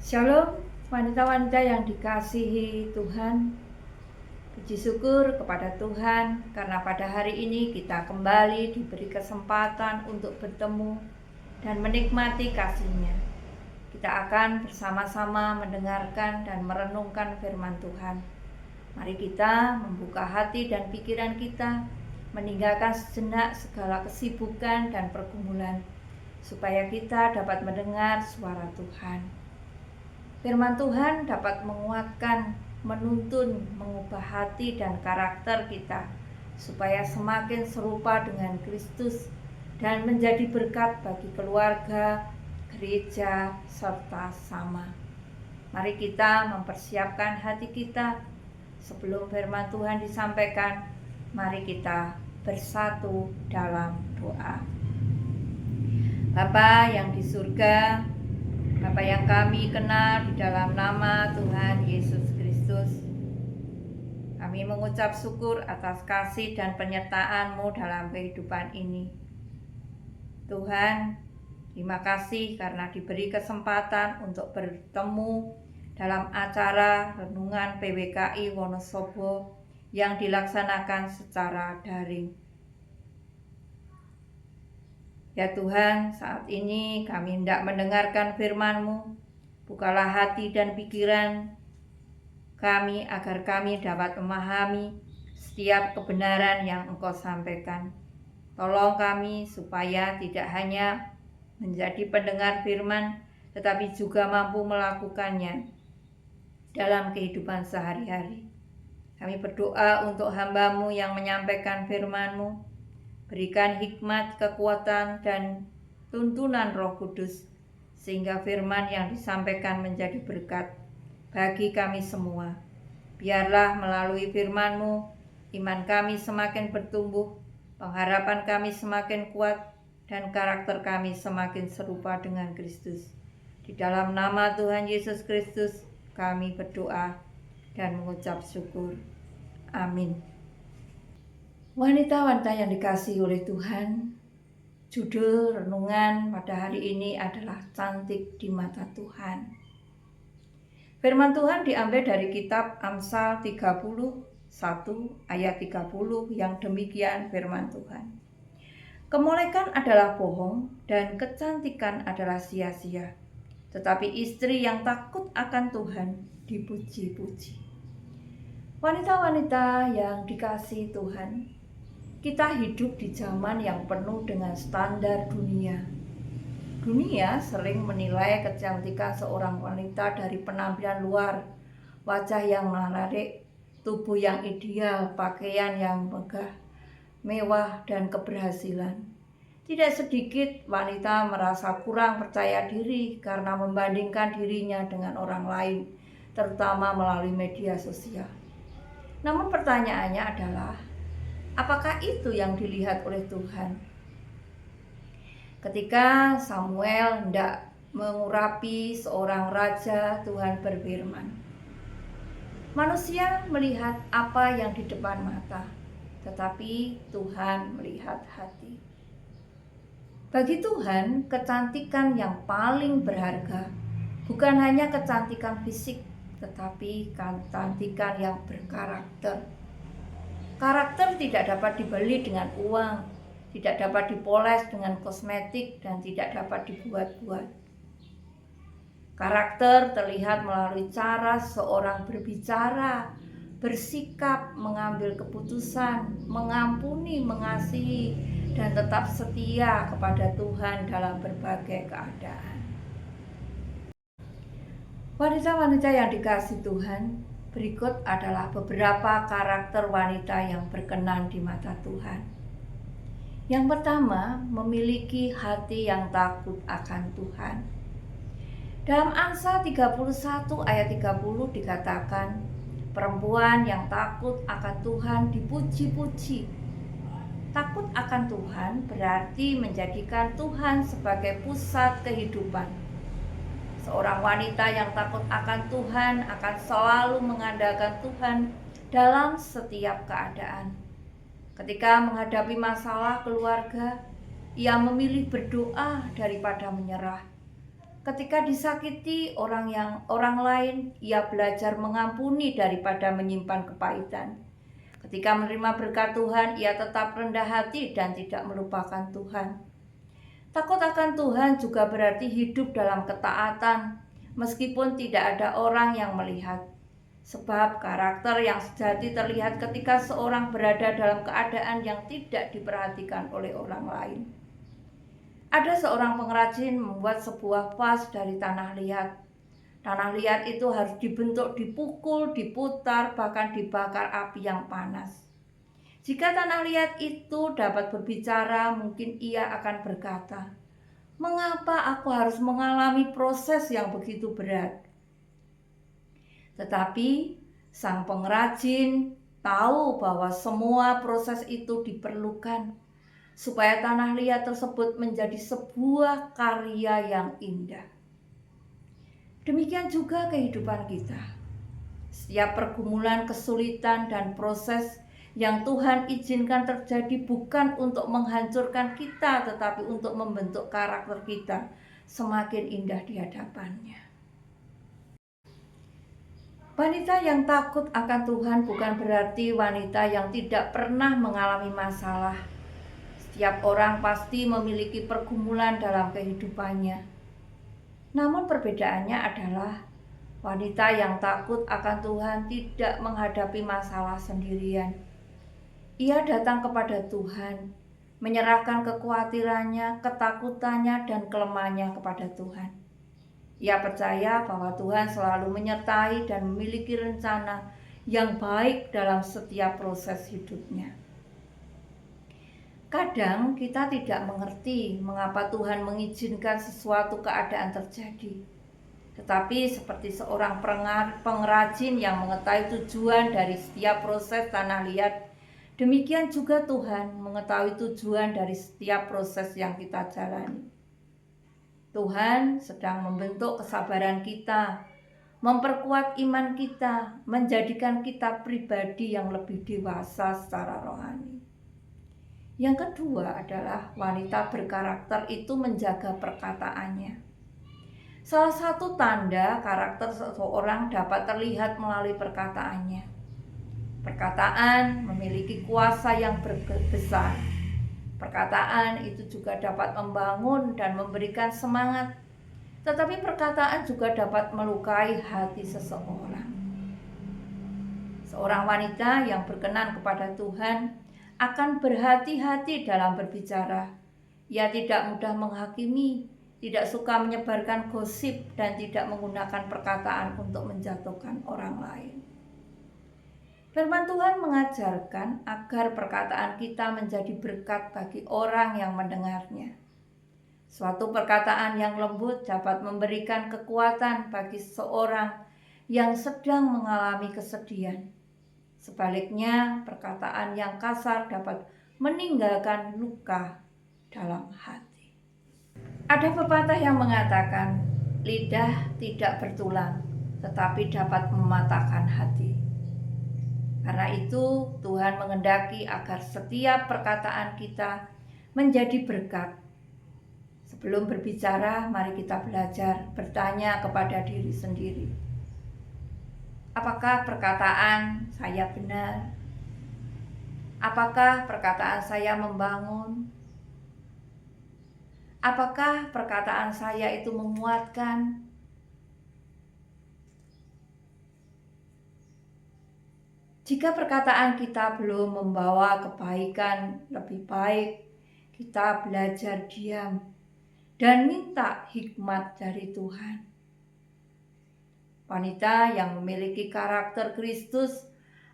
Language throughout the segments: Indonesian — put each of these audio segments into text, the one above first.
Shalom, wanita-wanita yang dikasihi Tuhan. Puji syukur kepada Tuhan karena pada hari ini kita kembali diberi kesempatan untuk bertemu dan menikmati kasih-Nya. Kita akan bersama-sama mendengarkan dan merenungkan firman Tuhan. Mari kita membuka hati dan pikiran kita, meninggalkan sejenak segala kesibukan dan pergumulan, supaya kita dapat mendengar suara Tuhan. Firman Tuhan dapat menguatkan, menuntun, mengubah hati dan karakter kita, supaya semakin serupa dengan Kristus dan menjadi berkat bagi keluarga, gereja, serta sama. Mari kita mempersiapkan hati kita sebelum firman Tuhan disampaikan. Mari kita bersatu dalam doa. Bapa yang di surga, Bapa yang kami kenal di dalam nama Tuhan Yesus Kristus, kami mengucap syukur atas kasih dan penyertaan-Mu dalam kehidupan ini. Tuhan, terima kasih karena diberi kesempatan untuk bertemu dalam acara renungan PWKI Wonosobo yang dilaksanakan secara daring. Ya Tuhan, saat ini kami hendak mendengarkan firman-Mu. Bukalah hati dan pikiran kami agar kami dapat memahami setiap kebenaran yang Engkau sampaikan. Tolong kami supaya tidak hanya menjadi pendengar firman, tetapi juga mampu melakukannya dalam kehidupan sehari-hari. Kami berdoa untuk hamba-Mu yang menyampaikan firman-Mu. Berikan hikmat, kekuatan, dan tuntunan Roh Kudus, sehingga firman yang disampaikan menjadi berkat bagi kami semua. Biarlah melalui firman-Mu, iman kami semakin bertumbuh, pengharapan kami semakin kuat, dan karakter kami semakin serupa dengan Kristus. Di dalam nama Tuhan Yesus Kristus, kami berdoa dan mengucap syukur. Amin. Wanita-wanita yang dikasihi oleh Tuhan, judul renungan pada hari ini adalah cantik di mata Tuhan. Firman Tuhan diambil dari kitab Amsal 31 ayat 30 yang demikian firman Tuhan. Kemolekan adalah bohong dan kecantikan adalah sia-sia, tetapi istri yang takut akan Tuhan dipuji-puji. Wanita-wanita yang dikasihi Tuhan, kita hidup di zaman yang penuh dengan standar dunia. Dunia sering menilai kecantikan seorang wanita dari penampilan luar, wajah yang menarik, tubuh yang ideal, pakaian yang megah, mewah, dan keberhasilan. Tidak sedikit wanita merasa kurang percaya diri karena membandingkan dirinya dengan orang lain, terutama melalui media sosial. Namun pertanyaannya adalah, apakah itu yang dilihat oleh Tuhan? Ketika Samuel hendak mengurapi seorang raja, Tuhan berfirman, manusia melihat apa yang di depan mata, tetapi Tuhan melihat hati. Bagi Tuhan, kecantikan yang paling berharga bukan hanya kecantikan fisik, tetapi kecantikan yang berkarakter. Karakter tidak dapat dibeli dengan uang, tidak dapat dipoles dengan kosmetik, dan tidak dapat dibuat-buat. Karakter terlihat melalui cara seorang berbicara, bersikap, mengambil keputusan, mengampuni, mengasihi, dan tetap setia kepada Tuhan dalam berbagai keadaan. Wanita-wanita yang dikasihi Tuhan, berikut adalah beberapa karakter wanita yang berkenan di mata Tuhan. Yang pertama, memiliki hati yang takut akan Tuhan. Dalam Amsal 31 ayat 30 dikatakan, perempuan yang takut akan Tuhan dipuji-puji. Takut akan Tuhan berarti menjadikan Tuhan sebagai pusat kehidupan. Seorang wanita yang takut akan Tuhan akan selalu mengandalkan Tuhan dalam setiap keadaan. Ketika menghadapi masalah keluarga, ia memilih berdoa daripada menyerah. Ketika disakiti orang lain, ia belajar mengampuni daripada menyimpan kepahitan. Ketika menerima berkat Tuhan, ia tetap rendah hati dan tidak melupakan Tuhan. Takut akan Tuhan juga berarti hidup dalam ketaatan, meskipun tidak ada orang yang melihat. Sebab karakter yang sejati terlihat ketika seorang berada dalam keadaan yang tidak diperhatikan oleh orang lain. Ada seorang pengrajin membuat sebuah vas dari tanah liat. Tanah liat itu harus dibentuk, dipukul, diputar, bahkan dibakar api yang panas. Jika tanah liat itu dapat berbicara, mungkin ia akan berkata, "Mengapa aku harus mengalami proses yang begitu berat?" Tetapi sang pengrajin tahu bahwa semua proses itu diperlukan supaya tanah liat tersebut menjadi sebuah karya yang indah. Demikian juga kehidupan kita. Setiap pergumulan, kesulitan, dan proses yang Tuhan izinkan terjadi bukan untuk menghancurkan kita, tetapi untuk membentuk karakter kita semakin indah di hadapannya. Wanita yang takut akan Tuhan bukan berarti wanita yang tidak pernah mengalami masalah. Setiap orang pasti memiliki pergumulan dalam kehidupannya. Namun perbedaannya adalah wanita yang takut akan Tuhan tidak menghadapi masalah sendirian. Ia datang kepada Tuhan, menyerahkan kekhawatirannya, ketakutannya, dan kelemahannya kepada Tuhan. Ia percaya bahwa Tuhan selalu menyertai dan memiliki rencana yang baik dalam setiap proses hidupnya. Kadang kita tidak mengerti mengapa Tuhan mengizinkan sesuatu keadaan terjadi. Tetapi seperti seorang pengrajin yang mengetahui tujuan dari setiap proses tanah liat, demikian juga Tuhan mengetahui tujuan dari setiap proses yang kita jalani. Tuhan sedang membentuk kesabaran kita, memperkuat iman kita, menjadikan kita pribadi yang lebih dewasa secara rohani. Yang kedua adalah wanita berkarakter itu menjaga perkataannya. Salah satu tanda karakter seseorang dapat terlihat melalui perkataannya. Perkataan memiliki kuasa yang besar. Perkataan itu juga dapat membangun dan memberikan semangat. Tetapi perkataan juga dapat melukai hati seseorang. Seorang wanita yang berkenan kepada Tuhan akan berhati-hati dalam berbicara. Ia tidak mudah menghakimi, tidak suka menyebarkan gosip, dan tidak menggunakan perkataan untuk menjatuhkan orang lain. Firman Tuhan mengajarkan agar perkataan kita menjadi berkat bagi orang yang mendengarnya. Suatu perkataan yang lembut dapat memberikan kekuatan bagi seseorang yang sedang mengalami kesedihan. Sebaliknya, perkataan yang kasar dapat meninggalkan luka dalam hati. Ada pepatah yang mengatakan, lidah tidak bertulang, tetapi dapat mematahkan hati. Karena itu, Tuhan menghendaki agar setiap perkataan kita menjadi berkat. Sebelum berbicara, mari kita belajar bertanya kepada diri sendiri. Apakah perkataan saya benar? Apakah perkataan saya membangun? Apakah perkataan saya itu menguatkan? Jika perkataan kita belum membawa kebaikan, lebih baik kita belajar diam dan minta hikmat dari Tuhan. Wanita yang memiliki karakter Kristus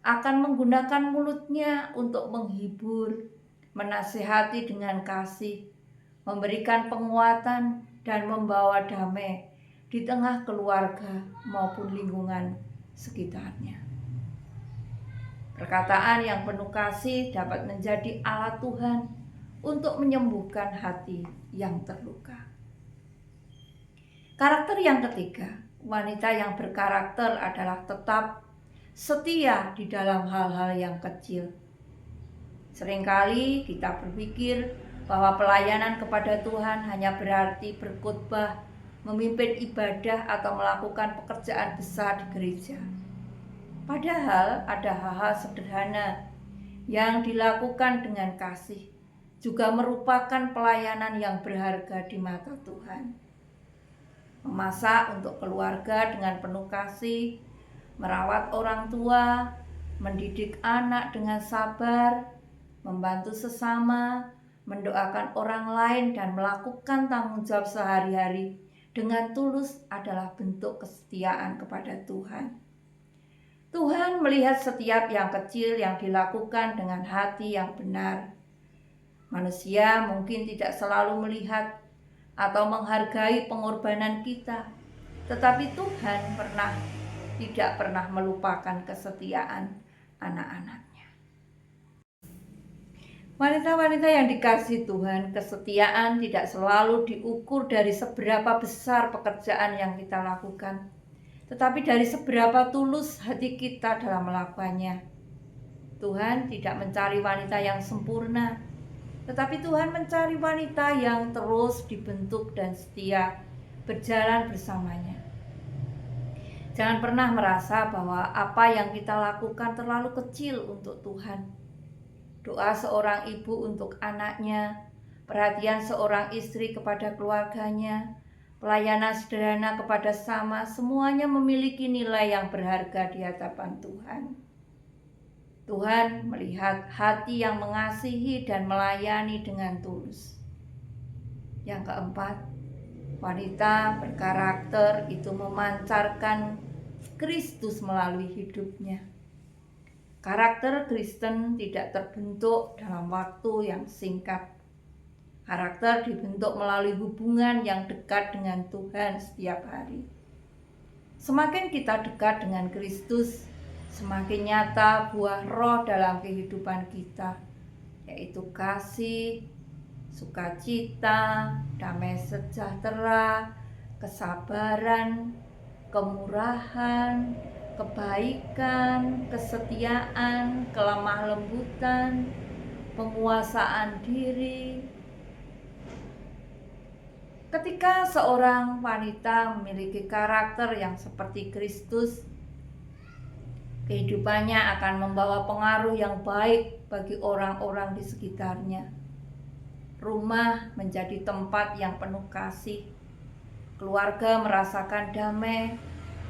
akan menggunakan mulutnya untuk menghibur, menasihati dengan kasih, memberikan penguatan, dan membawa damai di tengah keluarga maupun lingkungan sekitarnya. Perkataan yang penuh kasih dapat menjadi alat Tuhan untuk menyembuhkan hati yang terluka. Karakter yang ketiga, wanita yang berkarakter adalah tetap setia di dalam hal-hal yang kecil. Seringkali kita berpikir bahwa pelayanan kepada Tuhan hanya berarti berkhotbah memimpin ibadah atau melakukan pekerjaan besar di gereja. Padahal ada hal-hal sederhana yang dilakukan dengan kasih juga merupakan pelayanan yang berharga di mata Tuhan. Memasak untuk keluarga dengan penuh kasih, merawat orang tua, mendidik anak dengan sabar, membantu sesama, mendoakan orang lain dan melakukan tanggung jawab sehari-hari dengan tulus adalah bentuk kesetiaan kepada Tuhan. Tuhan melihat setiap yang kecil yang dilakukan dengan hati yang benar. Manusia mungkin tidak selalu melihat atau menghargai pengorbanan kita, tetapi Tuhan tidak pernah melupakan kesetiaan anak-anaknya. Wanita-wanita yang dikasihi Tuhan, kesetiaan tidak selalu diukur dari seberapa besar pekerjaan yang kita lakukan, tetapi dari seberapa tulus hati kita dalam melakukannya. Tuhan tidak mencari wanita yang sempurna, tetapi Tuhan mencari wanita yang terus dibentuk dan setia berjalan bersamanya. Jangan pernah merasa bahwa apa yang kita lakukan terlalu kecil untuk Tuhan. Doa seorang ibu untuk anaknya, perhatian seorang istri kepada keluarganya, pelayanan sederhana kepada sesama, semuanya memiliki nilai yang berharga di hadapan Tuhan. Tuhan melihat hati yang mengasihi dan melayani dengan tulus. Yang keempat, wanita berkarakter itu memancarkan Kristus melalui hidupnya. Karakter Kristen tidak terbentuk dalam waktu yang singkat. Karakter dibentuk melalui hubungan yang dekat dengan Tuhan setiap hari. Semakin kita dekat dengan Kristus, semakin nyata buah roh dalam kehidupan kita, yaitu kasih, sukacita, damai sejahtera, kesabaran, kemurahan, kebaikan, kesetiaan, kelemah lembutan, penguasaan diri. Ketika seorang wanita memiliki karakter yang seperti Kristus, kehidupannya akan membawa pengaruh yang baik bagi orang-orang di sekitarnya. Rumah menjadi tempat yang penuh kasih, keluarga merasakan damai,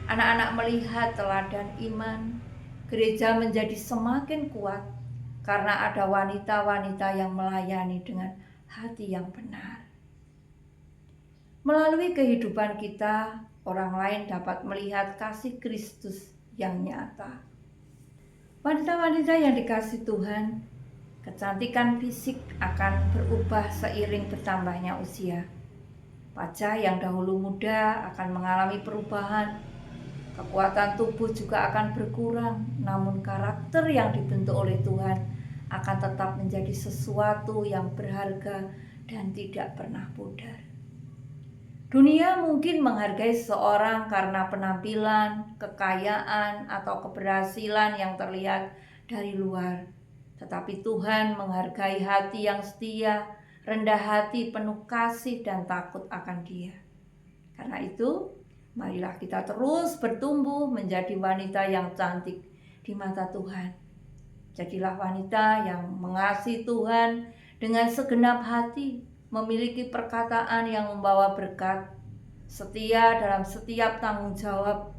anak-anak melihat teladan iman, gereja menjadi semakin kuat karena ada wanita-wanita yang melayani dengan hati yang benar. Melalui kehidupan kita, orang lain dapat melihat kasih Kristus yang nyata. Wanita-wanita yang dikasihi Tuhan, kecantikan fisik akan berubah seiring bertambahnya usia. Wajah yang dahulu muda akan mengalami perubahan. Kekuatan tubuh juga akan berkurang, namun karakter yang dibentuk oleh Tuhan akan tetap menjadi sesuatu yang berharga dan tidak pernah pudar. Dunia mungkin menghargai seseorang karena penampilan, kekayaan, atau keberhasilan yang terlihat dari luar. Tetapi Tuhan menghargai hati yang setia, rendah hati, penuh kasih, dan takut akan Dia. Karena itu, marilah kita terus bertumbuh menjadi wanita yang cantik di mata Tuhan. Jadilah wanita yang mengasihi Tuhan dengan segenap hati, memiliki perkataan yang membawa berkat, setia dalam setiap tanggung jawab,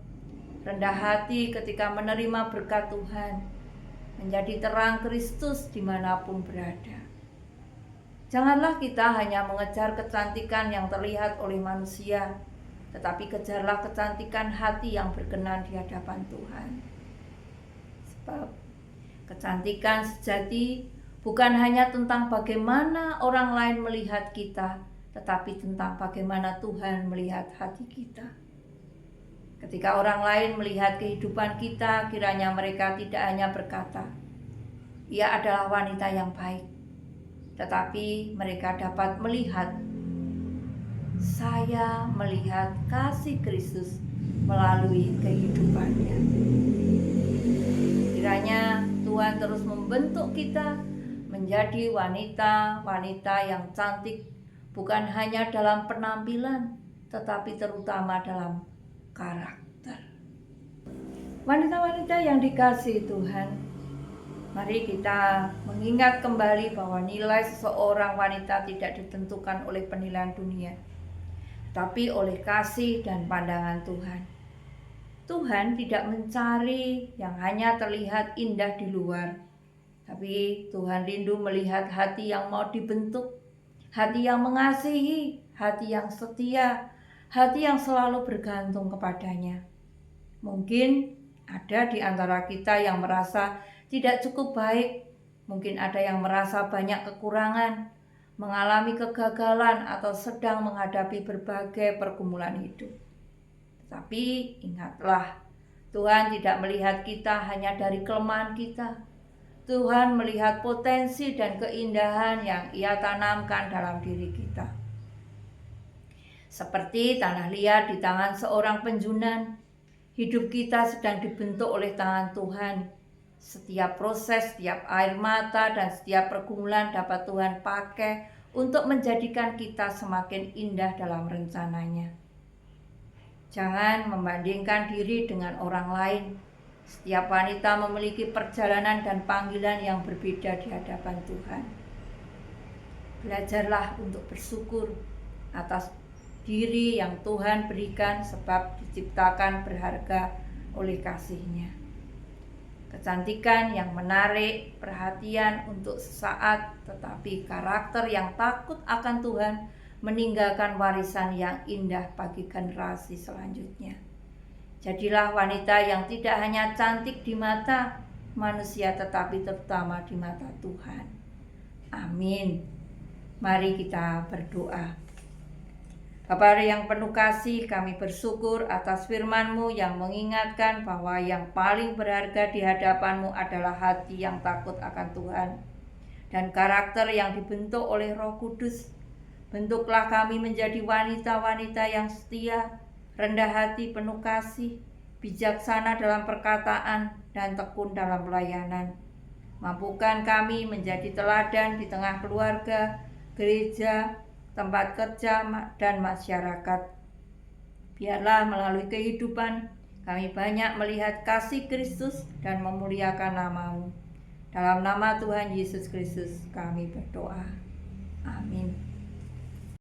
rendah hati ketika menerima berkat Tuhan, menjadi terang Kristus dimanapun berada. Janganlah kita hanya mengejar kecantikan yang terlihat oleh manusia, tetapi kejarlah kecantikan hati yang berkenan di hadapan Tuhan. Sebab kecantikan sejati bukan hanya tentang bagaimana orang lain melihat kita, tetapi tentang bagaimana Tuhan melihat hati kita. Ketika orang lain melihat kehidupan kita, kiranya mereka tidak hanya berkata, "Ia adalah wanita yang baik," tetapi mereka dapat melihat, "Saya melihat kasih Kristus melalui kehidupannya." Kiranya Tuhan terus membentuk kita menjadi wanita-wanita yang cantik, bukan hanya dalam penampilan, tetapi terutama dalam karakter. Wanita-wanita yang dikasihi Tuhan, mari kita mengingat kembali bahwa nilai seseorang wanita tidak ditentukan oleh penilaian dunia, tapi oleh kasih dan pandangan Tuhan. Tuhan tidak mencari yang hanya terlihat indah di luar, tapi Tuhan rindu melihat hati yang mau dibentuk, hati yang mengasihi, hati yang setia, hati yang selalu bergantung kepadanya. Mungkin ada di antara kita yang merasa tidak cukup baik, mungkin ada yang merasa banyak kekurangan, mengalami kegagalan atau sedang menghadapi berbagai pergumulan hidup. Tapi ingatlah, Tuhan tidak melihat kita hanya dari kelemahan kita. Tuhan melihat potensi dan keindahan yang Ia tanamkan dalam diri kita. Seperti tanah liat di tangan seorang penjunan, hidup kita sedang dibentuk oleh tangan Tuhan. Setiap proses, setiap air mata, dan setiap pergumulan dapat Tuhan pakai untuk menjadikan kita semakin indah dalam rencananya. Jangan membandingkan diri dengan orang lain. Setiap wanita memiliki perjalanan dan panggilan yang berbeda di hadapan Tuhan. Belajarlah untuk bersyukur atas diri yang Tuhan berikan sebab diciptakan berharga oleh kasih-Nya. Kecantikan yang menarik perhatian untuk sesaat, tetapi karakter yang takut akan Tuhan meninggalkan warisan yang indah bagi generasi selanjutnya. Jadilah wanita yang tidak hanya cantik di mata manusia, tetapi terutama di mata Tuhan. Amin. Mari kita berdoa. Bapa yang penuh kasih, kami bersyukur atas firman-Mu yang mengingatkan bahwa yang paling berharga di hadapan-Mu adalah hati yang takut akan Tuhan dan karakter yang dibentuk oleh Roh Kudus. Bentuklah kami menjadi wanita-wanita yang setia, rendah hati, penuh kasih, bijaksana dalam perkataan, dan tekun dalam pelayanan. Mampukan kami menjadi teladan di tengah keluarga, gereja, tempat kerja, dan masyarakat. Biarlah melalui kehidupan kami banyak melihat kasih Kristus dan memuliakan nama-Mu. Dalam nama Tuhan Yesus Kristus kami berdoa. Amin.